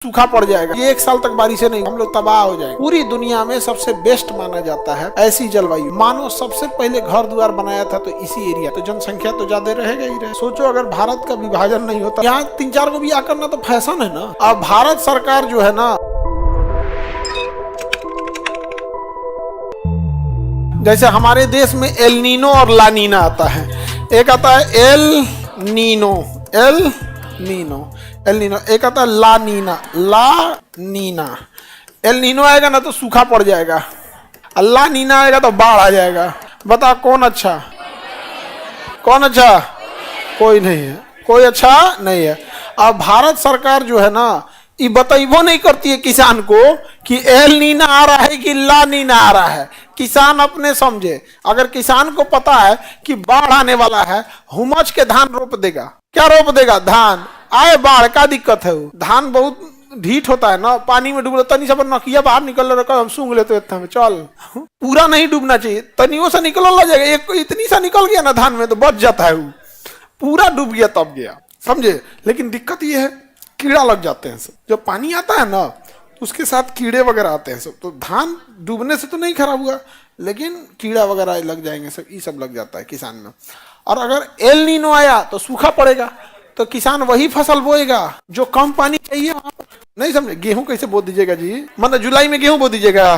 सूखा पड़ जाएगा। ये 1 साल तक बारिशें नहीं, हम लोग तबाह हो जाएंगे। पूरी दुनिया में सबसे बेस्ट माना जाता है ऐसी जलवायु। मानो सबसे पहले घर द्वार बनाया था तो इसी एरिया, तो जनसंख्या तो ज्यादा रहेगा ही रहे। सोचो अगर भारत का विभाजन नहीं होता, यहाँ 3-4 को ब्याह करना तो फैशन है ना। अब भारत सरकार जो है ना, जैसे हमारे देश में एल नीनो और ला नीना आता है। एक आता है एल नीनो, एक आता है ला नीना। एल नीनो आएगा ना तो सूखा पड़ जाएगा, ला नीना आएगा तो बाढ़ आ जाएगा। बता कौन अच्छा? कोई नहीं है, कोई अच्छा नहीं है। अब भारत सरकार जो है ना, ये बताइबो नहीं करती है किसान को कि एल नीना आ रहा है कि ला नीना आ रहा है। किसान अपने समझे। अगर किसान को पता है कि बाढ़ आने वाला है, हुमच के धान रोप देगा। क्या रोप देगा? धान। आए बाढ़ का दिक्कत है, वो धान बहुत ढीठ होता है ना, पानी में डूब तनी सब नकिया बाहर निकल रहा, हम सूंघ लेते इतना में चल। पूरा नहीं डूबना चाहिए, तनियों से निकल जाएगा। एक इतनी सा निकल गया ना धान में तो बच जाता है, वो पूरा डूब गया तब गया, समझे। लेकिन दिक्कत ये है कीड़ा लग जाते हैं सब। जब पानी आता है ना उसके साथ कीड़े वगैरह आते हैं सब। तो धान डूबने से तो नहीं खराब हुआ, लेकिन कीड़ा वगैरह लग जाएंगे सब, ये सब लग जाता है किसान में। और अगर एल नीनो आया तो सूखा पड़ेगा, तो किसान वही फसल बोएगा जो कम पानी चाहिए वहां पर। नहीं समझे? गेहूं कैसे बो दीजिएगा जी? मतलब जुलाई में गेहूं बो दीजिएगा?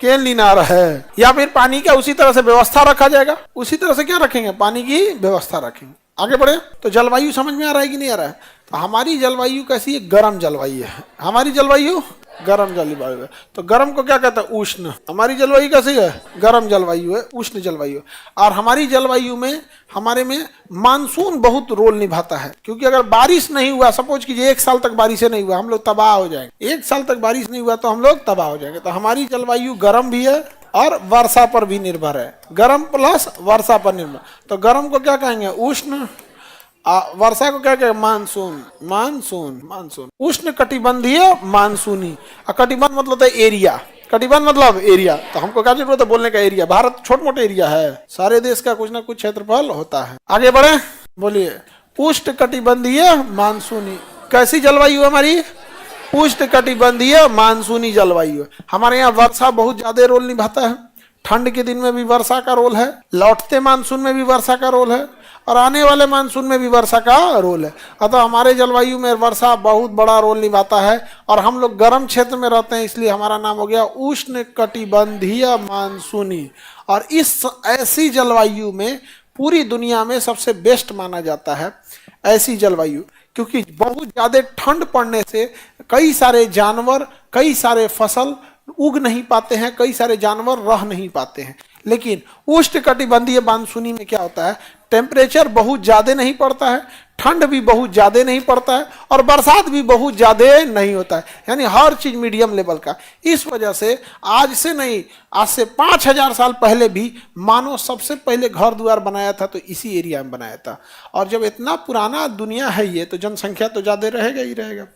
केल नीना आ रहा है। या फिर पानी का उसी तरह से व्यवस्था रखा जाएगा। उसी तरह से क्या रखेंगे? पानी की व्यवस्था रखेंगे। आगे बढ़े तो जलवायु समझ में आ रहा है कि नहीं आ रहा है? तो हमारी जलवायु कैसी है? गर्म जलवायु है। हमारी जलवायु गर्म जलवायु है। तो गर्म को क्या कहता है? उष्ण। हमारी जलवायु कैसी है? गर्म जलवायु है, उष्ण जलवायु। और हमारी जलवायु में हमारे में मानसून बहुत रोल निभाता है। क्योंकि अगर बारिश नहीं हुआ, सपोज कीजिए 1 साल तक बारिशें नहीं हुआ, हम लोग तबाह हो जाएंगे। 1 साल तक बारिश नहीं हुआ तो हम लोग तबाह हो जाएंगे। तो हमारी जलवायु गर्म भी है और वर्षा पर भी निर्भर है। गर्म प्लस वर्षा पर निर्भर। तो गर्म को क्या कहेंगे? उष्ण। वर्षा को क्या कहेंगे? मानसून। उष्ण कटिबंधीय मानसूनी। कटिबंध मतलब है एरिया। कटिबंध मतलब एरिया। तो हमको क्या जरूरत है बोलने का? एरिया। भारत छोट मोटे एरिया है, सारे देश का कुछ ना कुछ क्षेत्रफल होता है। आगे बढ़े, बोलिए। उष्ण कटिबंधीय मानसूनी। कैसी जलवायु है हमारी? उष्ण कटिबंधीय मानसूनी जलवायु। हमारे यहाँ वर्षा बहुत ज्यादा रोल निभाता है। ठंड के दिन में भी वर्षा का रोल है, लौटते मानसून में भी वर्षा का रोल है, और आने वाले मानसून में भी वर्षा का रोल है। अतः हमारे जलवायु में वर्षा बहुत बड़ा रोल निभाता है। और हम लोग गर्म क्षेत्र में रहते हैं, इसलिए हमारा नाम हो गया उष्ण कटिबंधीय मानसूनी। और इस ऐसी जलवायु में पूरी दुनिया में सबसे बेस्ट माना जाता है ऐसी जलवायु। क्योंकि बहुत ज्यादा ठंड पड़ने से कई सारे जानवर, कई सारे फसल उग नहीं पाते हैं, कई सारे जानवर रह नहीं पाते हैं। लेकिन उष्ण कटिबंधीय मानसूनी में क्या होता है? टेम्परेचर बहुत ज्यादा नहीं पड़ता है, ठंड भी बहुत ज्यादा नहीं पड़ता है, और बरसात भी बहुत ज्यादा नहीं होता है। यानी हर चीज मीडियम लेवल का। इस वजह से आज से नहीं, आज से 5000 साल पहले भी मानव सबसे पहले घर द्वार बनाया था तो इसी एरिया में बनाया था। और जब इतना पुराना दुनिया है ये, तो जनसंख्या तो ज्यादा रहेगा ही रहेगा।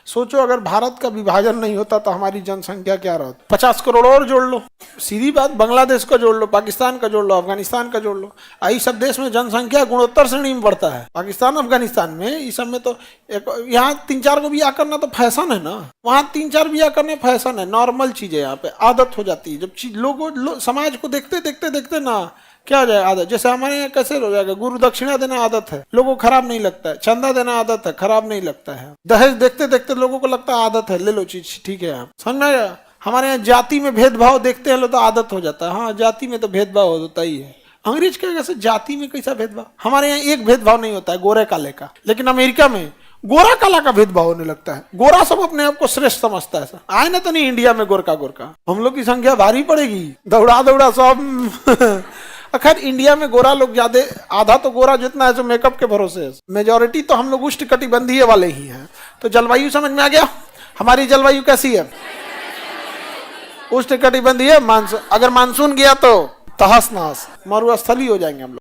सोचो अगर भारत का विभाजन नहीं होता तो हमारी जनसंख्या क्या रहती? 50 करोड़ और जोड़ लो, सीधी बात। बांग्लादेश का जोड़ लो, पाकिस्तान का जोड़ लो, अफगानिस्तान का जोड़ लो। आई सब देश में जनसंख्या गुणोत्तर श्रेणी में बढ़ता है। पाकिस्तान, अफगानिस्तान में इस सब में तो यहाँ 3-4 को ब्याह करना तो फैशन है ना। वहाँ 3-4 ब्याह करने फैशन है, नॉर्मल चीज है। यहाँ पे आदत हो जाती है। जब लोग समाज को देखते देखते ना क्या हो जाएगा आदत। जैसे हमारे यहाँ कैसे हो जाएगा? गुरु दक्षिणा देना आदत है, लोगों को खराब नहीं लगता है। चंदा देना आदत है, खराब नहीं लगता है। दहेज देखते देखते लोगों को लगता है आदत है, ले लो चीज, ठीक है। समझ में आया? हमारे यहाँ जाति में भेदभाव देखते हैं लोग तो आदत हो जाता है। हाँ, जाति में तो भेदभाव होता ही है। अंग्रेज के कैसे जाति में कैसा भेदभाव? हमारे यहाँ एक भेदभाव नहीं होता है, गोरे काले का। लेकिन अमेरिका में गोरा काला का भेदभाव होने लगता है। गोरा सब अपने आप को श्रेष्ठ समझता है। आए ना तो नहीं इंडिया में गोरका। हम लोग की संख्या भारी पड़ेगी, दौड़ा सब। खैर इंडिया में गोरा लोग ज्यादा, आधा तो गोरा जितना है जो मेकअप के भरोसे है। मेजॉरिटी तो हम लोग उष्ण कटिबंधीय वाले ही हैं। तो जलवायु समझ में आ गया? हमारी जलवायु कैसी है? उष्ण कटिबंधीय मानसून। अगर मानसून गया तो तहस नहस, मरुस्थली हो जाएंगे हम लोग।